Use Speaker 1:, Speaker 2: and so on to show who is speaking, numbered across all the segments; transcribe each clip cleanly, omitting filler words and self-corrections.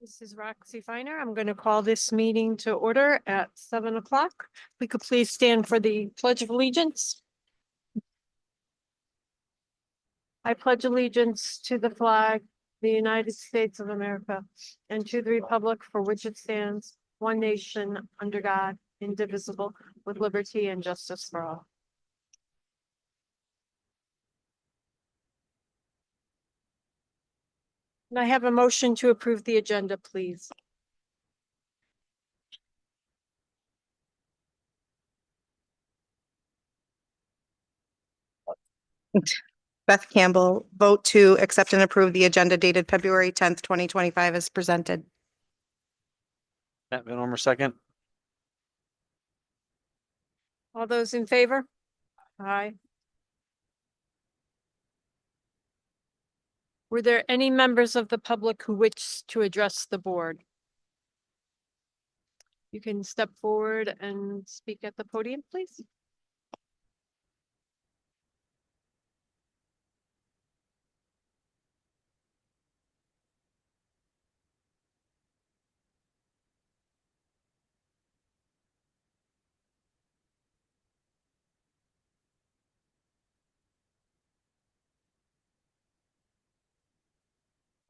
Speaker 1: This is Roxy Finer. I'm going to call this meeting to order at 7 o'clock. We could please stand for the Pledge of Allegiance. I pledge allegiance to the flag, the United States of America, and to the republic for which it stands, one nation, under God, indivisible, with liberty and justice for all. And I have a motion to approve the agenda, please.
Speaker 2: Beth Campbell, vote to accept and approve the agenda dated February 10th, 2025 as presented.
Speaker 3: Matt Van Ormer, second.
Speaker 1: All those in favor? Aye. Were there any members of the public who wish to address the board? You can step forward and speak at the podium, please.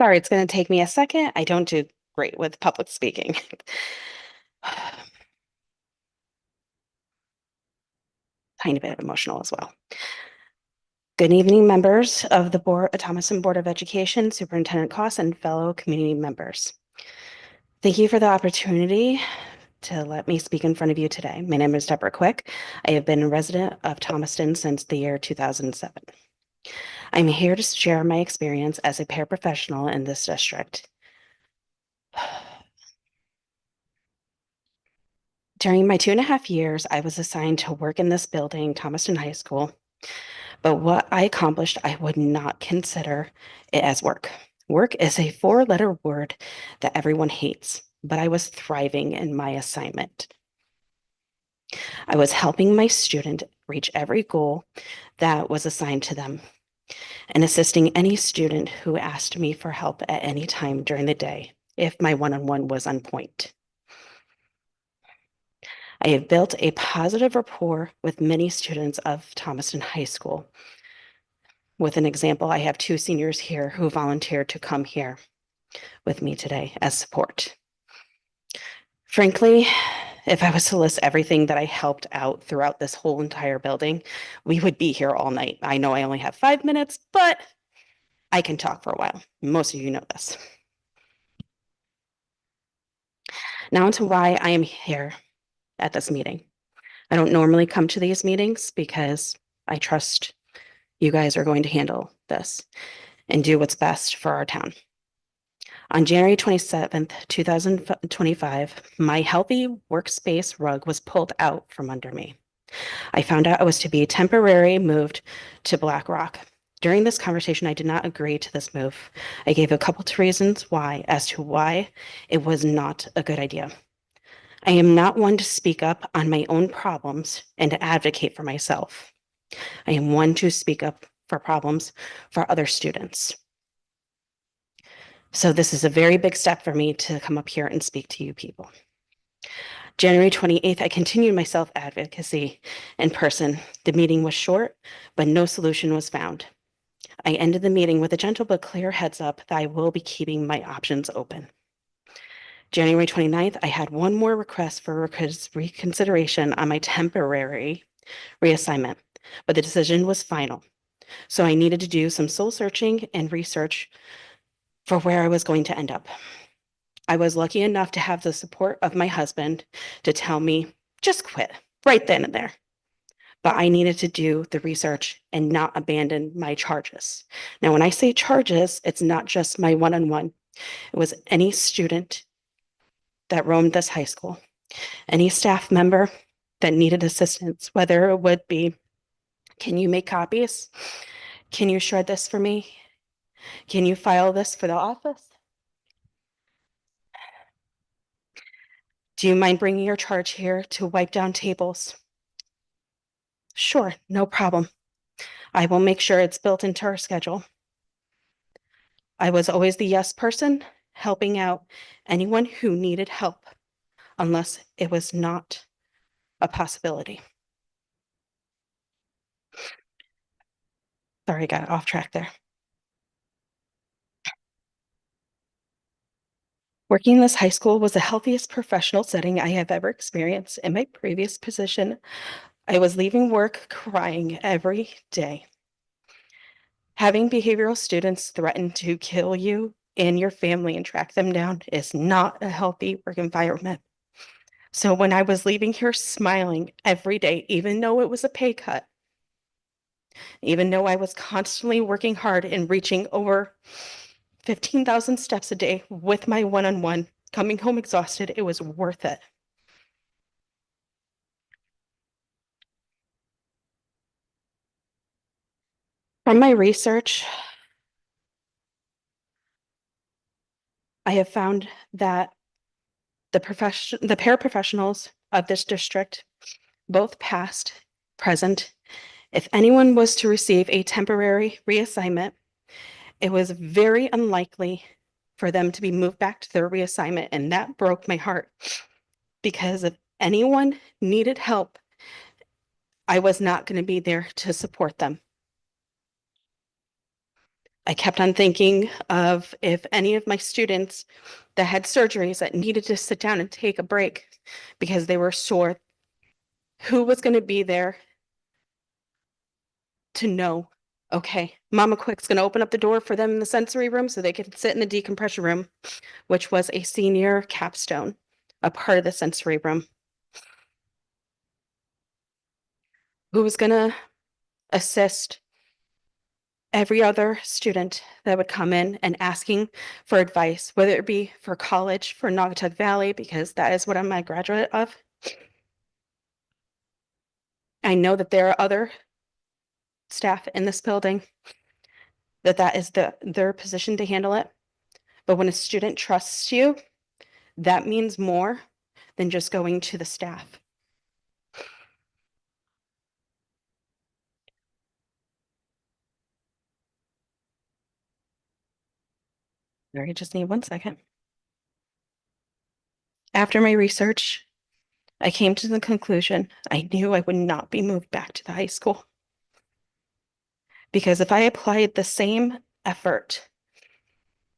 Speaker 2: Sorry, it's going to take me a second. I don't do great with public speaking. Tiny bit emotional as well. Good evening, members of the Thomaston Board of Education, Superintendent Koss, and fellow community members. Thank you for the opportunity to let me speak in front of you today. My name is Deborah Quick. I have been a resident of Thomaston since the year 2007. I'm here to share my experience as a paraprofessional in this district. During my 2.5 years, I was assigned to work in this building, Thomaston High School. But what I accomplished, I would not consider it as work. Work is a 4-letter word that everyone hates, but I was thriving in my assignment. I was helping my student reach every goal that was assigned to them and assisting any student who asked me for help at any time during the day if my one-on-one was on point. I have built a positive rapport with many students of Thomaston High School. With an example, I have 2 seniors here who volunteered to come here with me today as support. Frankly, if I was to list everything that I helped out throughout this whole entire building, we would be here all night. I know I only have 5 minutes, but I can talk for a while. Most of you know this. Now onto why I am here at this meeting. I don't normally come to these meetings because I trust you guys are going to handle this and do what's best for our town. On January 27th, 2025, my healthy workspace rug was pulled out from under me. I found out I was to be temporarily moved to Black Rock. During this conversation, I did not agree to this move. I gave a couple of reasons why it was not a good idea. I am not one to speak up on my own problems and to advocate for myself. I am one to speak up for problems for other students. So this is a very big step for me to come up here and speak to you people. January 28th, I continued my self-advocacy in person. The meeting was short, but no solution was found. I ended the meeting with a gentle but clear heads up that I will be keeping my options open. January 29th, I had one more request for reconsideration on my temporary reassignment, but the decision was final. So I needed to do some soul searching and research for where I was going to end up. I was lucky enough to have the support of my husband to tell me, just quit right then and there. But I needed to do the research and not abandon my charges. Now, when I say charges, it's not just my one-on-one. It was any student that roamed this high school, any staff member that needed assistance, whether it would be, can you make copies? Can you shred this for me? Can you file this for the office? Do you mind bringing your charge here to wipe down tables? Sure, no problem. I will make sure it's built into our schedule. I was always the yes person, helping out anyone who needed help unless it was not a possibility. Sorry, I got off track there. Working in this high school was the healthiest professional setting I have ever experienced. In my previous position, I was leaving work crying every day. Having behavioral students threaten to kill you and your family and track them down is not a healthy work environment. So when I was leaving here smiling every day, even though it was a pay cut, even though I was constantly working hard and reaching over 15,000 steps a day with my one-on-one, coming home exhausted, it was worth it. From my research, I have found that the paraprofessionals of this district, both past, present, if anyone was to receive a temporary reassignment, it was very unlikely for them to be moved back to their reassignment. And that broke my heart because if anyone needed help, I was not going to be there to support them. I kept on thinking of if any of my students that had surgeries that needed to sit down and take a break because they were sore, who was going to be there to know, okay, Mama Quick's going to open up the door for them in the sensory room so they could sit in the decompression room, which was a senior capstone, a part of the sensory room. Who was going to assist every other student that would come in and asking for advice, whether it be for college, for Naugatuck Valley, because that is what I'm a graduate of. I know that there are other staff in this building that is their position to handle it. But when a student trusts you, that means more than just going to the staff. Sorry, just need 1 second. After my research, I came to the conclusion I knew I would not be moved back to the high school. Because if I applied the same effort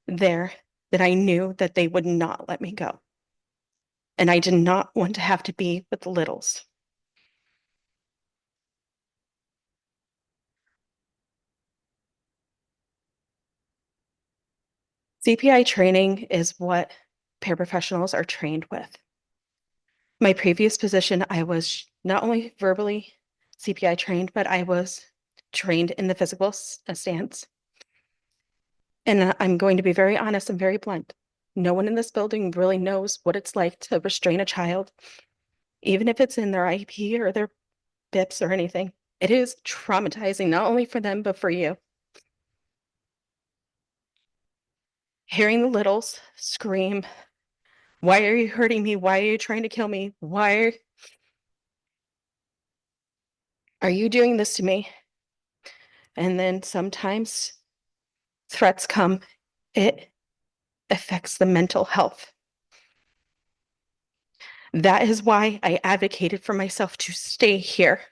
Speaker 2: there, that I knew that they would not let me go. And I did not want to have to be with the littles. CPI training is what paraprofessionals are trained with. My previous position, I was not only verbally CPI trained, but I was trained in the physical stance. And I'm going to be very honest and very blunt. No one in this building really knows what it's like to restrain a child, even if it's in their IEP or their BIPS or anything. It is traumatizing, not only for them, but for you. Hearing the littles scream, "Why are you hurting me? Why are you trying to kill me? Why are you doing this to me?" And then sometimes threats come. It affects the mental health. That is why I advocated for myself to stay here,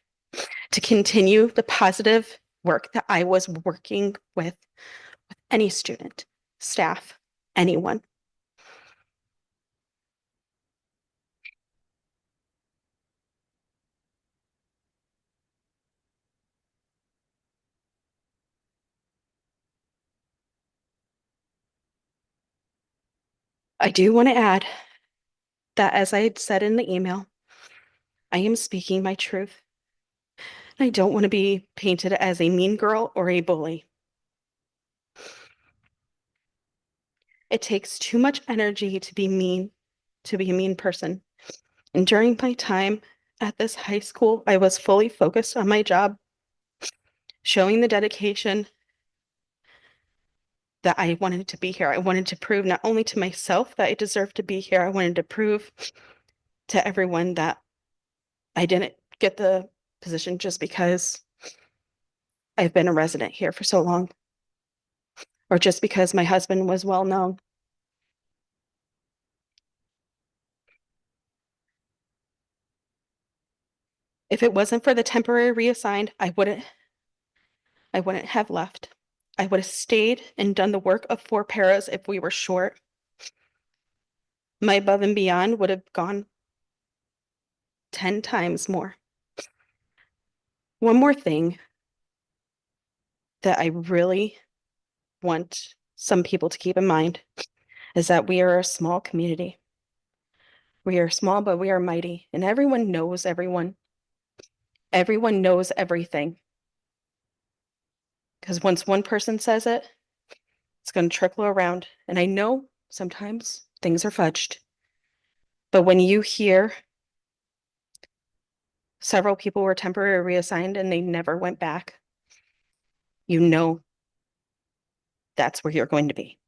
Speaker 2: to continue the positive work that I was working with any student, staff, anyone. I do want to add that, as I had said in the email, I am speaking my truth. I don't want to be painted as a mean girl or a bully. It takes too much energy to be mean, to be a mean person. And during my time at this high school, I was fully focused on my job, showing the dedication that I wanted to be here. I wanted to prove not only to myself that I deserved to be here, I wanted to prove to everyone that I didn't get the position just because I've been a resident here for so long, or just because my husband was well known. If it wasn't for the temporary reassigned, I wouldn't have left. I would have stayed and done the work of 4 paras if we were short. My above and beyond would have gone 10 times more. One more thing that I really want some people to keep in mind is that we are a small community. We are small, but we are mighty, and everyone knows everyone. Everyone knows everything. Because once one person says it, it's going to trickle around. And I know sometimes things are fudged. But when you hear several people were temporarily reassigned and they never went back, you know that's where you're going to be.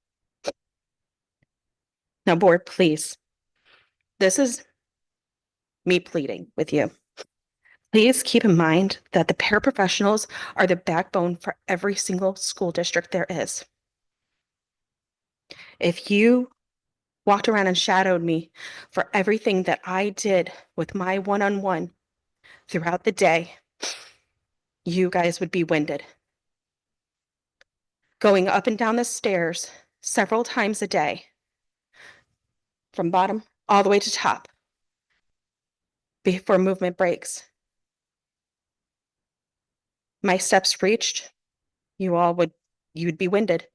Speaker 2: Now, board, please. This is me pleading with you. Please keep in mind that the paraprofessionals are the backbone for every single school district there is. If you walked around and shadowed me for everything that I did with my one-on-one throughout the day, you guys would be winded. Going up and down the stairs several times a day, from bottom all the way to top, before movement breaks. My steps reached, you'd be winded.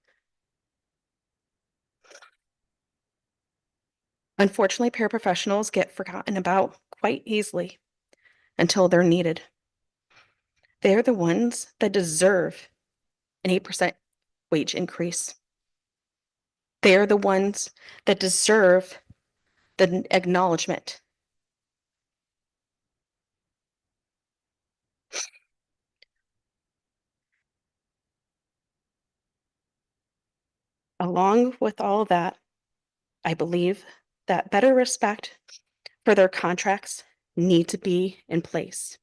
Speaker 2: Unfortunately, paraprofessionals get forgotten about quite easily until they're needed. They're the ones that deserve an 8% wage increase. They're the ones that deserve the acknowledgement. Along with all of that, I believe that better respect for their contracts need to be in place.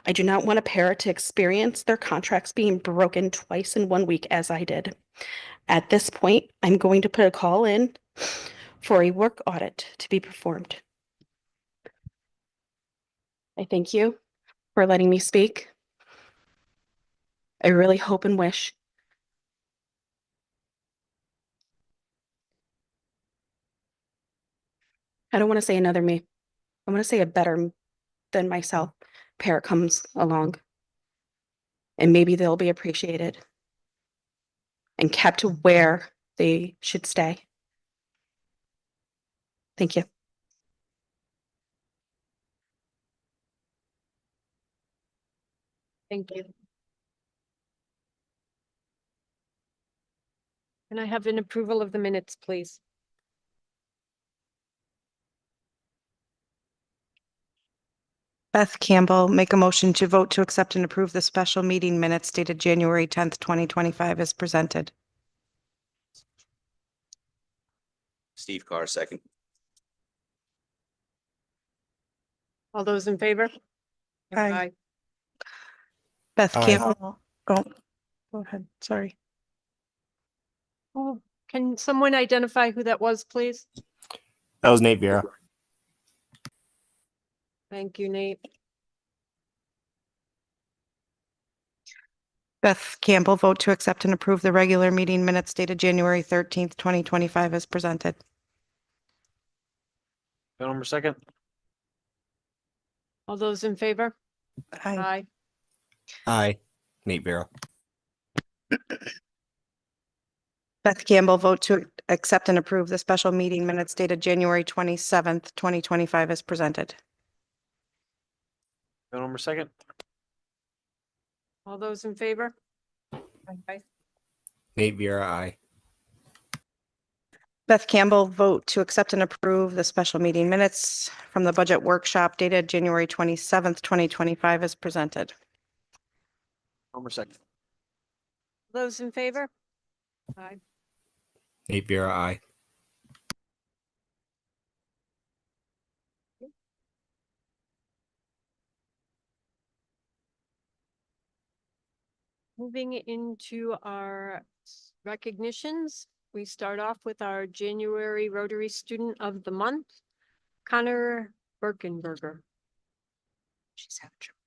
Speaker 2: I do not want a para to experience their contracts being broken twice in 1 week as I did. At this point, I'm going to put a call in for a work audit to be performed. I thank you for letting me speak. I really hope and wish I don't want to say another me. I want to say a better than myself pair comes along. And maybe they'll be appreciated and kept where they should stay. Thank you.
Speaker 1: Thank you. Can I have an approval of the minutes, please?
Speaker 4: Beth Campbell, make a motion to vote to accept and approve the special meeting minutes dated January 10th, 2025 as presented.
Speaker 5: Steve Carr, second.
Speaker 1: All those in favor?
Speaker 4: Aye. Beth
Speaker 6: Aye.
Speaker 4: Campbell, go ahead, sorry.
Speaker 1: Oh, can someone identify who that was, please?
Speaker 6: That was Nate Vera.
Speaker 1: Thank you, Nate.
Speaker 4: Beth Campbell, vote to accept and approve the regular meeting minutes dated January 13th, 2025 as presented.
Speaker 3: Bill number second.
Speaker 1: All those in favor?
Speaker 4: Aye.
Speaker 1: Aye.
Speaker 6: Aye. Nate Vera.
Speaker 4: Beth Campbell, vote to accept and approve the special meeting minutes dated January 27th, 2025 as presented.
Speaker 3: Bill number second.
Speaker 1: All those in favor? Aye.
Speaker 6: Nate Vera, aye.
Speaker 4: Beth Campbell, vote to accept and approve the special meeting minutes from the budget workshop dated January 27th, 2025 as presented.
Speaker 3: Number second.
Speaker 1: Those in favor? Aye.
Speaker 6: Nate Vera, aye.
Speaker 1: Moving into our recognitions, we start off with our January Rotary Student of the Month, Connor Birkenberger.
Speaker 4: She's having trouble.